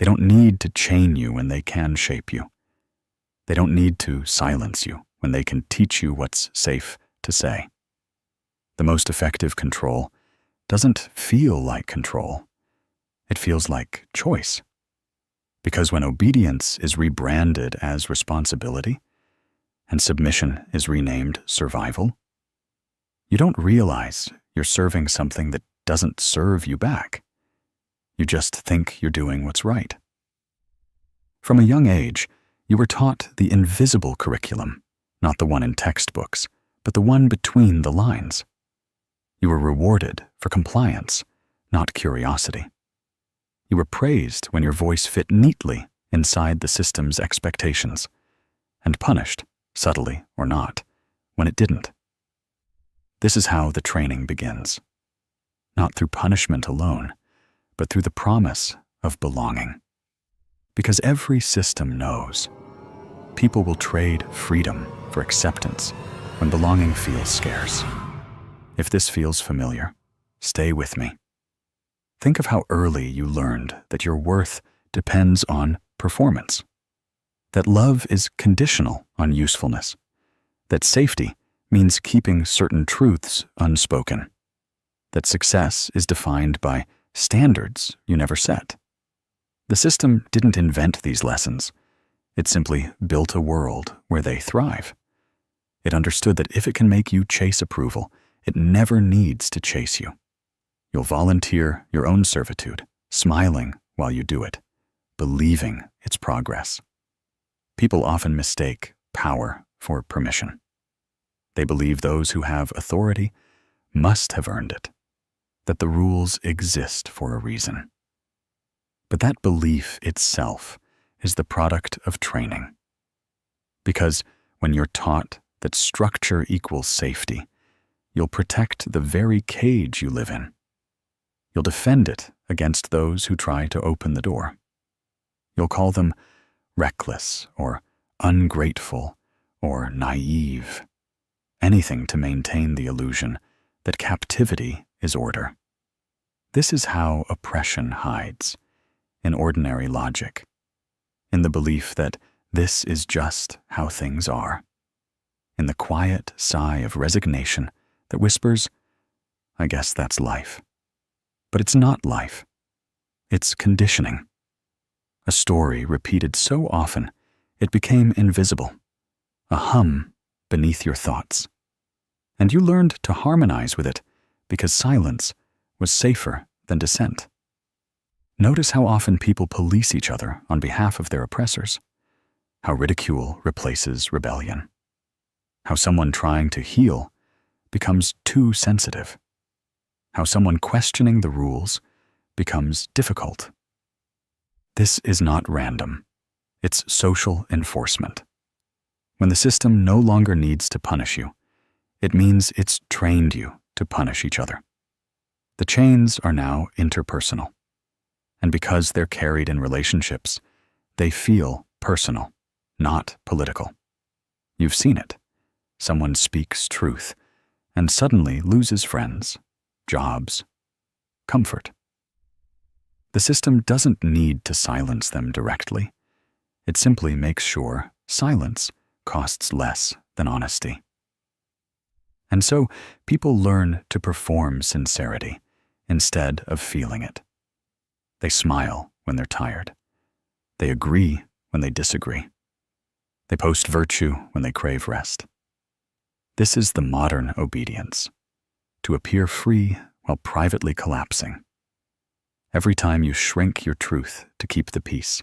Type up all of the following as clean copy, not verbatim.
They don't need to chain you when they can shape you. They don't need to silence you when they can teach you what's safe to say. The most effective control doesn't feel like control. It feels like choice. Because when obedience is rebranded as responsibility and submission is renamed survival, you don't realize you're serving something that doesn't serve you back. You just think you're doing what's right. From a young age, you were taught the invisible curriculum, not the one in textbooks, but the one between the lines. You were rewarded for compliance, not curiosity. You were praised when your voice fit neatly inside the system's expectations, and punished, subtly or not, when it didn't. This is how the training begins. Not through punishment alone, but through the promise of belonging. Because every system knows people will trade freedom for acceptance when belonging feels scarce. If this feels familiar, stay with me. Think of how early you learned that your worth depends on performance, that love is conditional on usefulness, that safety means keeping certain truths unspoken, that success is defined by standards you never set. The system didn't invent these lessons. It simply built a world where they thrive. It understood that if it can make you chase approval, it never needs to chase you. You'll volunteer your own servitude, smiling while you do it, believing its progress. People often mistake power for permission. They believe those who have authority must have earned it, that the rules exist for a reason. But that belief itself is the product of training. Because when you're taught that structure equals safety, you'll protect the very cage you live in. You'll defend it against those who try to open the door. You'll call them reckless or ungrateful or naive, anything to maintain the illusion that captivity is order. This is how oppression hides, in ordinary logic, in the belief that this is just how things are, in the quiet sigh of resignation that whispers, I guess that's life. But it's not life. It's conditioning. A story repeated so often, it became invisible, a hum beneath your thoughts. And you learned to harmonize with it because silence was safer than dissent. Notice how often people police each other on behalf of their oppressors, how ridicule replaces rebellion, how someone trying to heal becomes too sensitive, how someone questioning the rules becomes difficult. This is not random. It's social enforcement. When the system no longer needs to punish you, it means it's trained you to punish each other. The chains are now interpersonal. And because they're carried in relationships, they feel personal, not political. You've seen it. Someone speaks truth and suddenly loses friends, jobs, comfort. The system doesn't need to silence them directly. It simply makes sure silence costs less than honesty. And so people learn to perform sincerity instead of feeling it. They smile when they're tired. They agree when they disagree. They post virtue when they crave rest. This is the modern obedience, to appear free while privately collapsing. Every time you shrink your truth to keep the peace,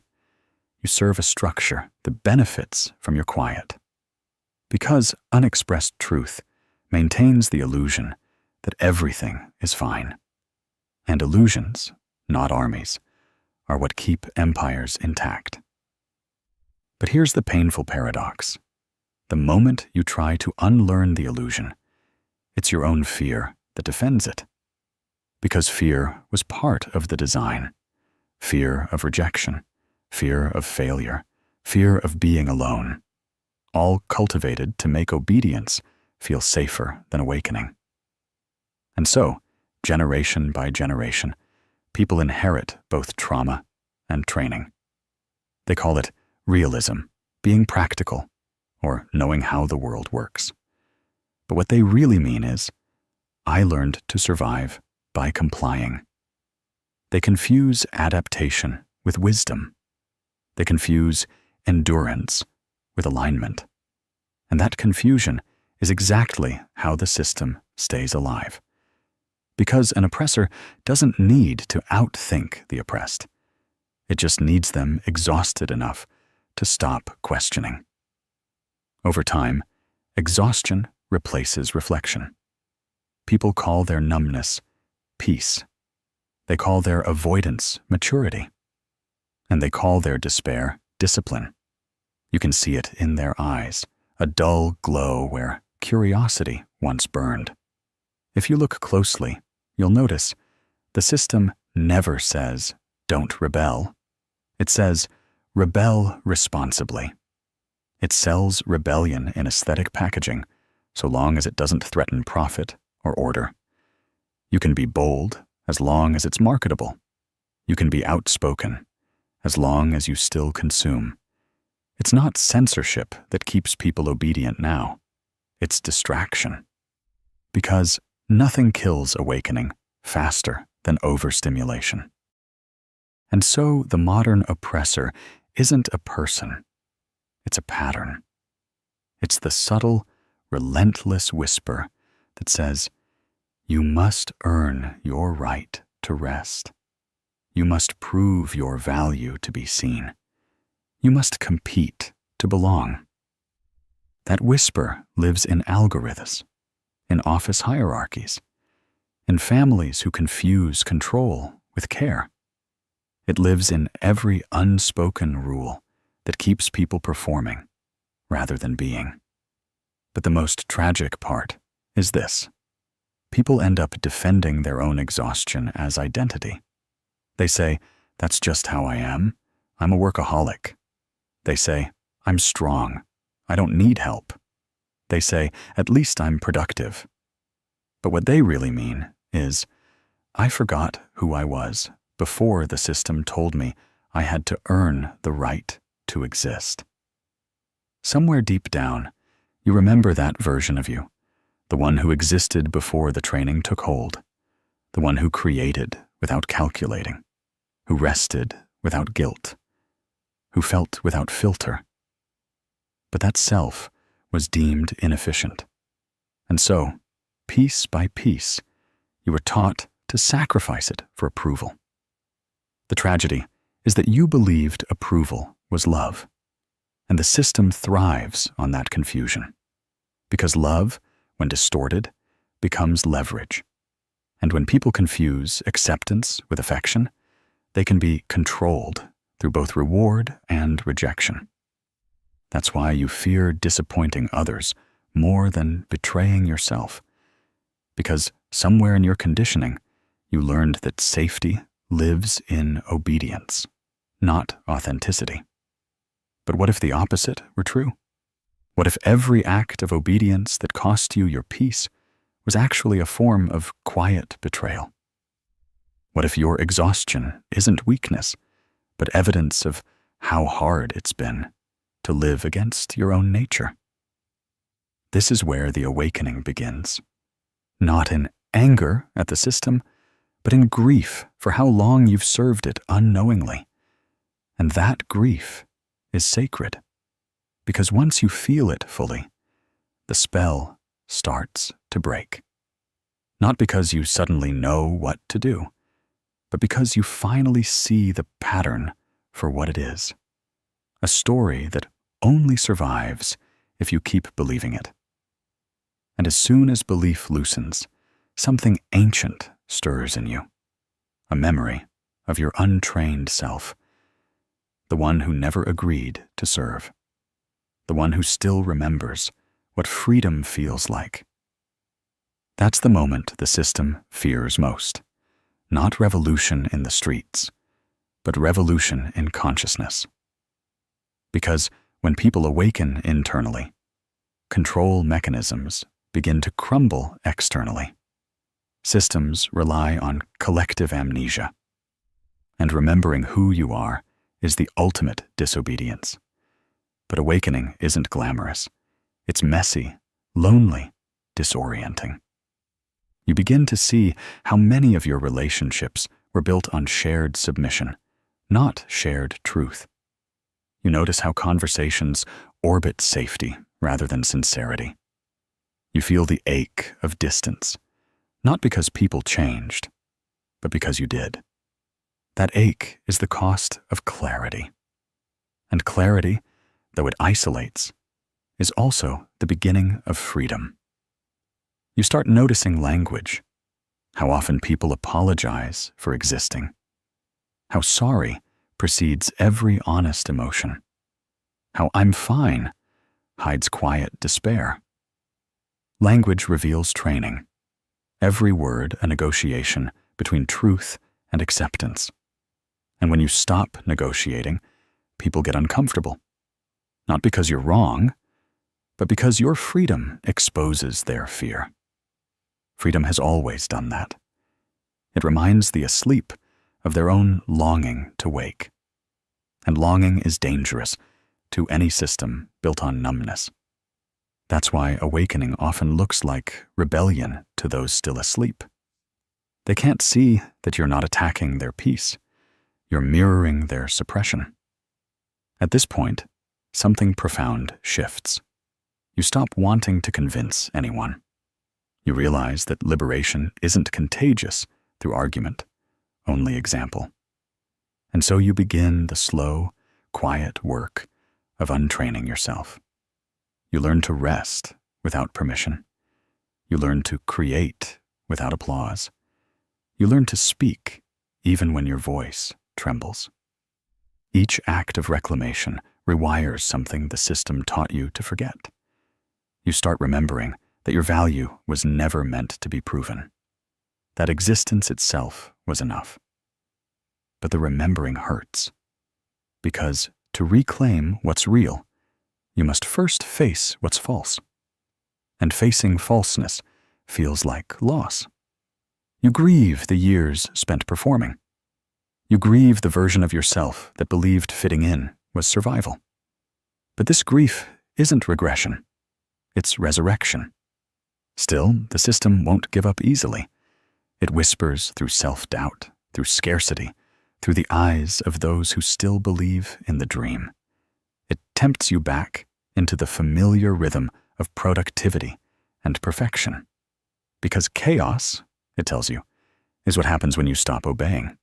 you serve a structure that benefits from your quiet. Because unexpressed truth maintains the illusion that everything is fine. And illusions, not armies, are what keep empires intact. But here's the painful paradox. The moment you try to unlearn the illusion, it's your own fear that defends it. Because fear was part of the design. Fear of rejection, fear of failure, fear of being alone, all cultivated to make obedience feel safer than awakening. And so, generation by generation, people inherit both trauma and training. They call it realism, being practical, or knowing how the world works. But what they really mean is, I learned to survive by complying. They confuse adaptation with wisdom. They confuse endurance with alignment. And that confusion is exactly how the system stays alive. Because an oppressor doesn't need to outthink the oppressed. It just needs them exhausted enough to stop questioning. Over time, exhaustion replaces reflection. People call their numbness peace. They call their avoidance maturity. And they call their despair discipline. You can see it in their eyes, a dull glow where curiosity once burned. If you look closely, you'll notice the system never says, don't rebel. It says, rebel responsibly. It sells rebellion in aesthetic packaging, so long as it doesn't threaten profit or order. You can be bold as long as it's marketable. You can be outspoken as long as you still consume. It's not censorship that keeps people obedient now. It's distraction. Because nothing kills awakening faster than overstimulation. And so the modern oppressor isn't a person. It's a pattern. It's the subtle, relentless whisper that says, you must earn your right to rest. You must prove your value to be seen. You must compete to belong. That whisper lives in algorithms, in office hierarchies, in families who confuse control with care. It lives in every unspoken rule that keeps people performing rather than being. But the most tragic part is this. People end up defending their own exhaustion as identity. They say, that's just how I am. I'm a workaholic. They say, I'm strong. I don't need help. They say, at least I'm productive. But what they really mean is, I forgot who I was before the system told me I had to earn the right to exist. Somewhere deep down, you remember that version of you, the one who existed before the training took hold, the one who created without calculating, who rested without guilt, who felt without filter. But that self was deemed inefficient. And so, piece by piece, you were taught to sacrifice it for approval. The tragedy is that you believed approval was love, and the system thrives on that confusion. Because love, when distorted, becomes leverage. And when people confuse acceptance with affection, they can be controlled through both reward and rejection. That's why you fear disappointing others more than betraying yourself. Because somewhere in your conditioning, you learned that safety lives in obedience, not authenticity. But what if the opposite were true? What if every act of obedience that cost you your peace was actually a form of quiet betrayal? What if your exhaustion isn't weakness, but evidence of how hard it's been to live against your own nature? This is where the awakening begins. Not in anger at the system, but in grief for how long you've served it unknowingly. And that grief is sacred, because once you feel it fully, the spell starts to break. Not because you suddenly know what to do, but because you finally see the pattern for what it is. A story that only survives if you keep believing it. And as soon as belief loosens, something ancient stirs in you. A memory of your untrained self. The one who never agreed to serve. The one who still remembers what freedom feels like. That's the moment the system fears most. Not revolution in the streets, but revolution in consciousness. Because when people awaken internally, control mechanisms begin to crumble externally. Systems rely on collective amnesia. And remembering who you are is the ultimate disobedience. But awakening isn't glamorous. It's messy, lonely, disorienting. You begin to see how many of your relationships were built on shared submission, not shared truth. You notice how conversations orbit safety rather than sincerity. You feel the ache of distance, not because people changed, but because you did. That ache is the cost of clarity. And clarity, though it isolates, is also the beginning of freedom. You start noticing language, how often people apologize for existing, how sorry precedes every honest emotion, how I'm fine hides quiet despair. Language reveals training, every word a negotiation between truth and acceptance. And when you stop negotiating, people get uncomfortable. Not because you're wrong, but because your freedom exposes their fear. Freedom has always done that. It reminds the asleep of their own longing to wake. And longing is dangerous to any system built on numbness. That's why awakening often looks like rebellion to those still asleep. They can't see that you're not attacking their peace. You're mirroring their suppression. At this point, something profound shifts. You stop wanting to convince anyone. You realize that liberation isn't contagious through argument, only example. And so you begin the slow, quiet work of untraining yourself. You learn to rest without permission. You learn to create without applause. You learn to speak even when your voice trembles. Each act of reclamation rewires something the system taught you to forget. You start remembering that your value was never meant to be proven, that existence itself was enough. But the remembering hurts, because to reclaim what's real, you must first face what's false. And facing falseness feels like loss. You grieve the years spent performing. You grieve the version of yourself that believed fitting in was survival. But this grief isn't regression. It's resurrection. Still, the system won't give up easily. It whispers through self-doubt, through scarcity, through the eyes of those who still believe in the dream. It tempts you back into the familiar rhythm of productivity and perfection. Because chaos, it tells you, is what happens when you stop obeying.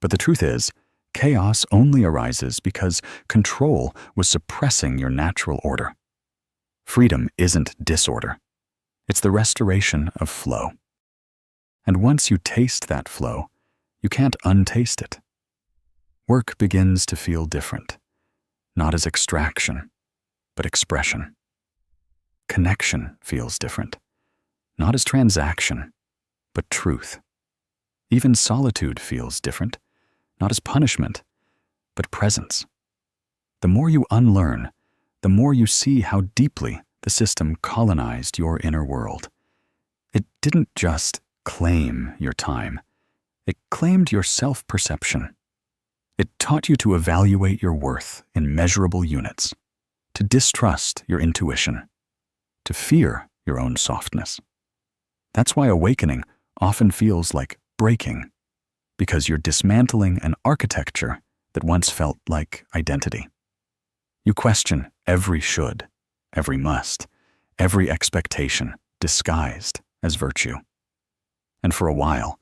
But the truth is, chaos only arises because control was suppressing your natural order. Freedom isn't disorder. It's the restoration of flow. And once you taste that flow, you can't untaste it. Work begins to feel different, not as extraction, but expression. Connection feels different, not as transaction, but truth. Even solitude feels different, not as punishment, but presence. The more you unlearn, the more you see how deeply the system colonized your inner world. It didn't just claim your time. It claimed your self-perception. It taught you to evaluate your worth in measurable units, to distrust your intuition, to fear your own softness. That's why awakening often feels like breaking, because you're dismantling an architecture that once felt like identity. You question every should, every must, every expectation disguised as virtue. And for a while,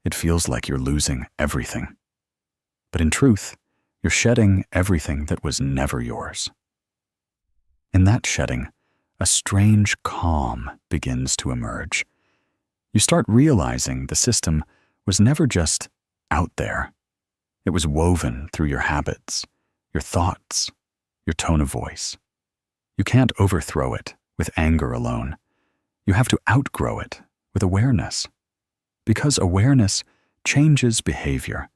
it feels like you're losing everything. But in truth, you're shedding everything that was never yours. In that shedding, a strange calm begins to emerge. You start realizing the system was never just out there. It was woven through your habits, your thoughts, your tone of voice. You can't overthrow it with anger alone. You have to outgrow it with awareness. Because awareness changes behavior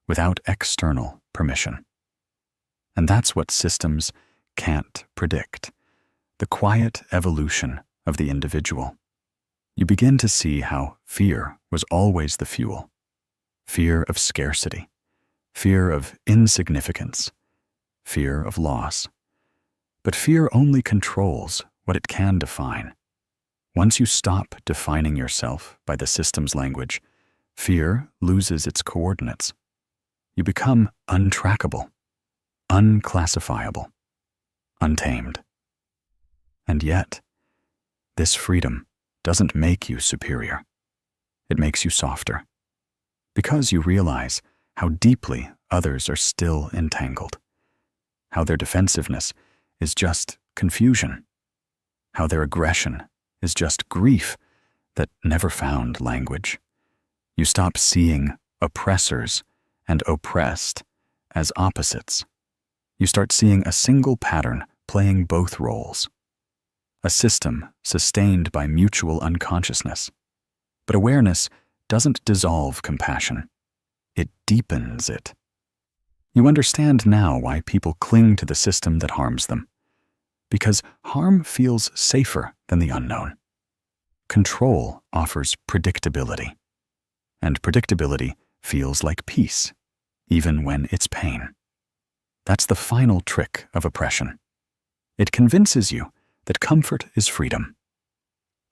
without external permission. And that's what systems can't predict, the quiet evolution of the individual. You begin to see how fear was always the fuel. Fear of scarcity, fear of insignificance, fear of loss. But fear only controls what it can define. Once you stop defining yourself by the system's language, fear loses its coordinates. You become untrackable, unclassifiable, untamed. And yet, this freedom doesn't make you superior. It makes you softer, because you realize how deeply others are still entangled, how their defensiveness is just confusion, how their aggression is just grief that never found language. You stop seeing oppressors and oppressed as opposites. You start seeing a single pattern playing both roles, a system sustained by mutual unconsciousness. But awareness doesn't dissolve compassion. It deepens it. You understand now why people cling to the system that harms them, because harm feels safer than the unknown. Control offers predictability, and predictability feels like peace, even when it's pain. That's the final trick of oppression. It convinces you that comfort is freedom.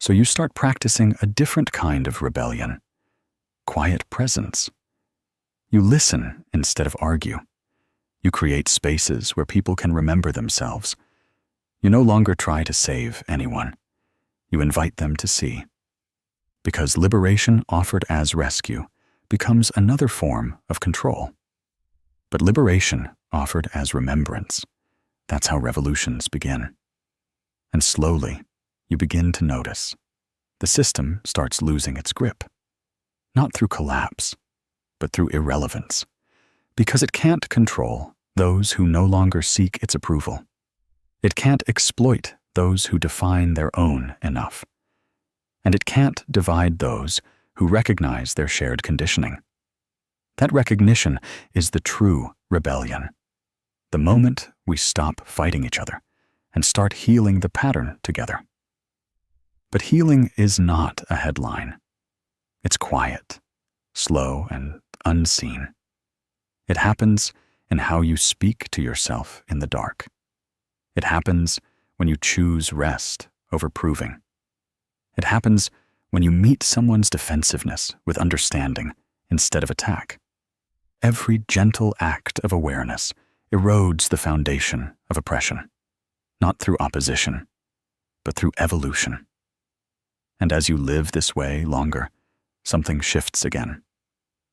So you start practicing a different kind of rebellion, quiet presence. You listen instead of argue. You create spaces where people can remember themselves. You no longer try to save anyone. You invite them to see. Because liberation offered as rescue becomes another form of control. But liberation offered as remembrance, that's how revolutions begin. And slowly, you begin to notice. The system starts losing its grip. Not through collapse, but through irrelevance. Because it can't control those who no longer seek its approval. It can't exploit those who define their own enough. And it can't divide those who recognize their shared conditioning. That recognition is the true rebellion. The moment we stop fighting each other and start healing the pattern together. But healing is not a headline. It's quiet, slow, and unseen. It happens in how you speak to yourself in the dark. It happens when you choose rest over proving. It happens when you meet someone's defensiveness with understanding instead of attack. Every gentle act of awareness erodes the foundation of oppression, not through opposition, but through evolution. And as you live this way longer, something shifts again.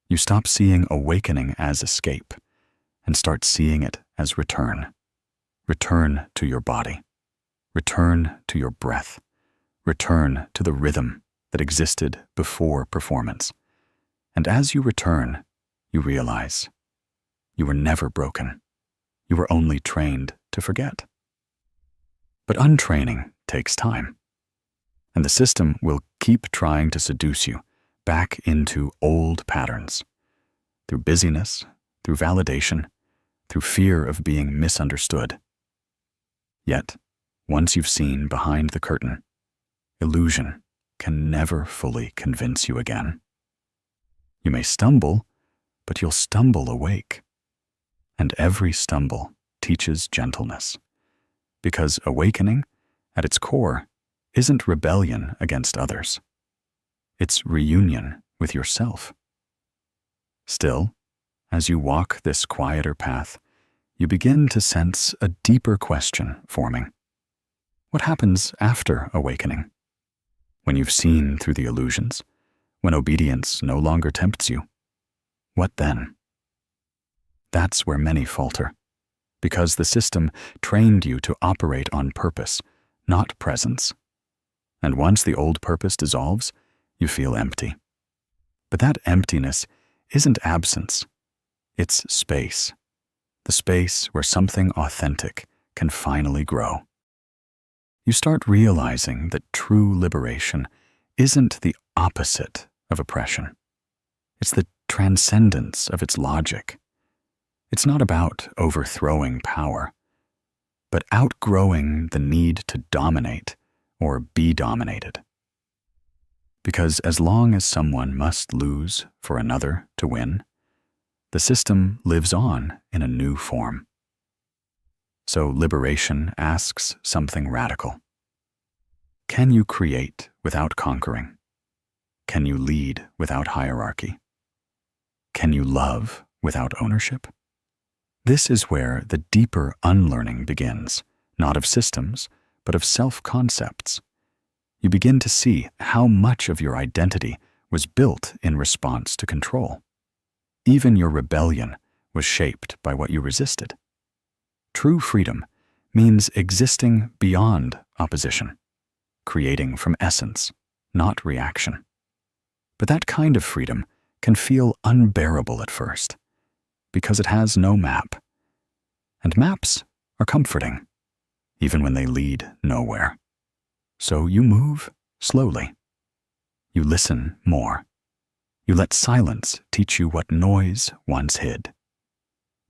You stop seeing awakening as escape and start seeing it as return. Return to your body. Return to your breath. Return to the rhythm that existed before performance. And as you return, you realize you were never broken. You were only trained to forget. But untraining takes time. And the system will keep trying to seduce you back into old patterns. Through busyness, through validation, through fear of being misunderstood. Yet, once you've seen behind the curtain, illusion can never fully convince you again. You may stumble, but you'll stumble awake. And every stumble teaches gentleness. Because awakening, at its core, isn't rebellion against others. It's reunion with yourself. Still, as you walk this quieter path, you begin to sense a deeper question forming. What happens after awakening? When you've seen through the illusions, when obedience no longer tempts you, what then? That's where many falter, because the system trained you to operate on purpose, not presence. And once the old purpose dissolves, you feel empty. But that emptiness isn't absence, it's space. The space where something authentic can finally grow. You start realizing that true liberation isn't the opposite of oppression. It's the transcendence of its logic. It's not about overthrowing power, but outgrowing the need to dominate or be dominated. Because as long as someone must lose for another to win, the system lives on in a new form. So liberation asks something radical. Can you create without conquering? Can you lead without hierarchy? Can you love without ownership? This is where the deeper unlearning begins, not of systems, but of self-concepts. You begin to see how much of your identity was built in response to control. Even your rebellion was shaped by what you resisted. True freedom means existing beyond opposition, creating from essence, not reaction. But that kind of freedom can feel unbearable at first, because it has no map. And maps are comforting, even when they lead nowhere. So you move slowly. You listen more. You let silence teach you what noise once hid.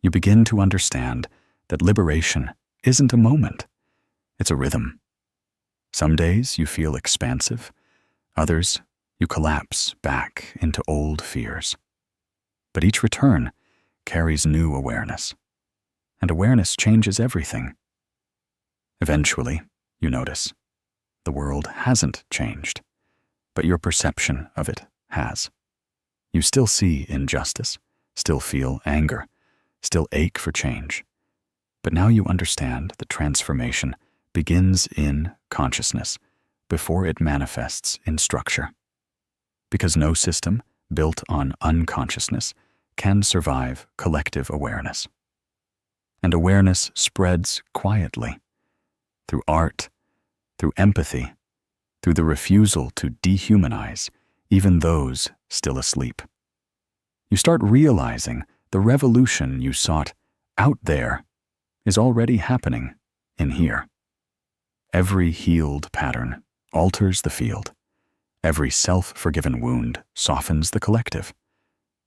You begin to understand that liberation isn't a moment, it's a rhythm. Some days you feel expansive, others you collapse back into old fears. But each return carries new awareness, and awareness changes everything. Eventually, you notice, the world hasn't changed, but your perception of it has. You still see injustice, still feel anger, still ache for change. But now you understand that transformation begins in consciousness before it manifests in structure. Because no system built on unconsciousness can survive collective awareness. And awareness spreads quietly, through art, through empathy, through the refusal to dehumanize even those still asleep. You start realizing the revolution you sought out there is already happening in here. Every healed pattern alters the field. Every self-forgiven wound softens the collective.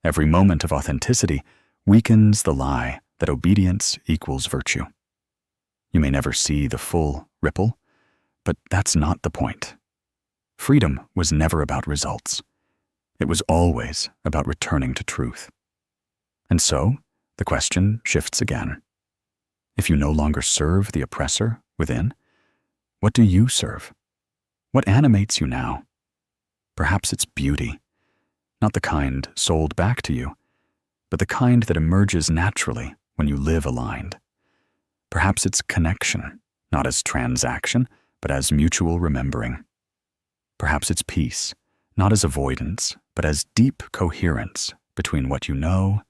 Every moment of authenticity weakens the lie that obedience equals virtue. You may never see the full ripple, but that's not the point. Freedom was never about results. It was always about returning to truth. And so, the question shifts again. If you no longer serve the oppressor within, what do you serve? What animates you now? Perhaps it's beauty, not the kind sold back to you, but the kind that emerges naturally when you live aligned. Perhaps it's connection, not as transaction, but as mutual remembering. Perhaps it's peace, not as avoidance, but as deep coherence between what you know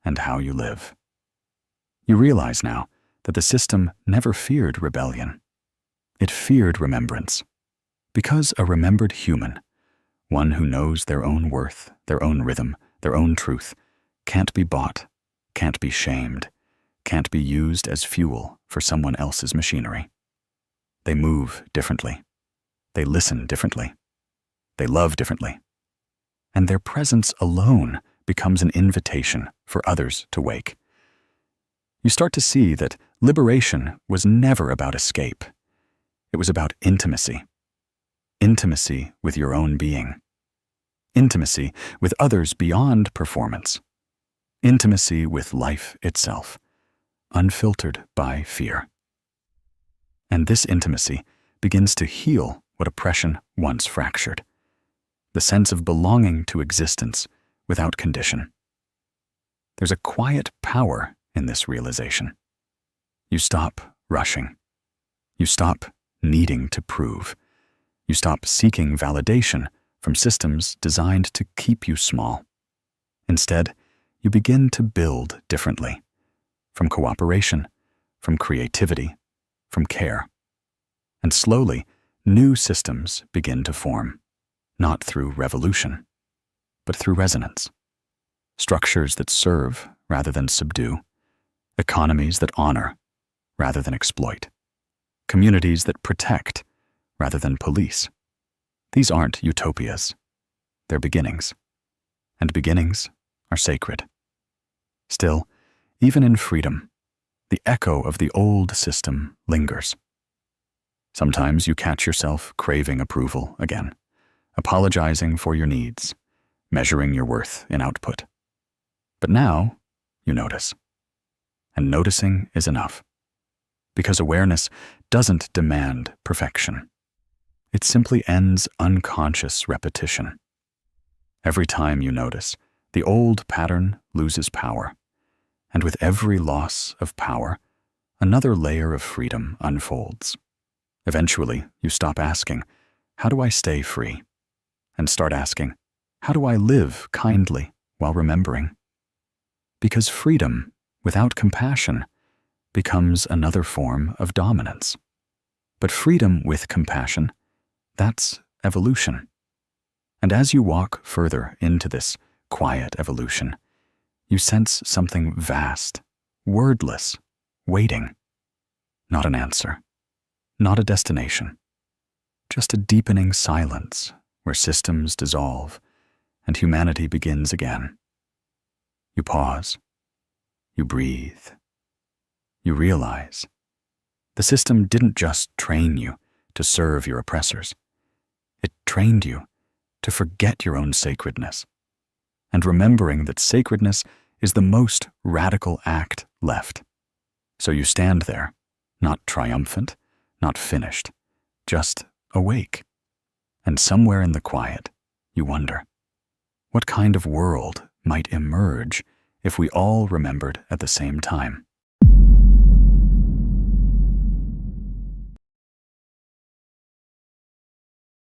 and how you live. You realize now that the system never feared rebellion. It feared remembrance. Because a remembered human, one who knows their own worth, their own rhythm, their own truth, can't be bought, can't be shamed, can't be used as fuel for someone else's machinery. They move differently. They listen differently. They love differently. And their presence alone becomes an invitation for others to wake. You start to see that liberation was never about escape. It was about intimacy. Intimacy with your own being. Intimacy with others beyond performance. Intimacy with life itself, unfiltered by fear. And this intimacy begins to heal what oppression once fractured. The sense of belonging to existence without condition. There's a quiet power in this realization. You stop rushing. You stop needing to prove. You stop seeking validation from systems designed to keep you small. Instead, you begin to build differently, from cooperation, from creativity, from care. And slowly, new systems begin to form, not through revolution, but through resonance. Structures that serve rather than subdue, economies that honor rather than exploit, communities that protect rather than police. These aren't utopias. They're beginnings. And beginnings are sacred. Still, even in freedom, the echo of the old system lingers. Sometimes you catch yourself craving approval again, apologizing for your needs, measuring your worth in output. But now you notice. And noticing is enough. Because awareness doesn't demand perfection. It simply ends unconscious repetition. Every time you notice, the old pattern loses power. And with every loss of power, another layer of freedom unfolds. Eventually, you stop asking, "How do I stay free?" and start asking, "How do I live kindly while remembering?" Because freedom, without compassion, becomes another form of dominance. But freedom with compassion, that's evolution. And as you walk further into this quiet evolution, you sense something vast, wordless, waiting. Not an answer, not a destination, just a deepening silence where systems dissolve and humanity begins again. You pause, you breathe, you realize the system didn't just train you to serve your oppressors. It trained you to forget your own sacredness. And remembering that sacredness is the most radical act left. So you stand there, not triumphant, not finished, just awake. And somewhere in the quiet, you wonder, what kind of world might emerge if we all remembered at the same time?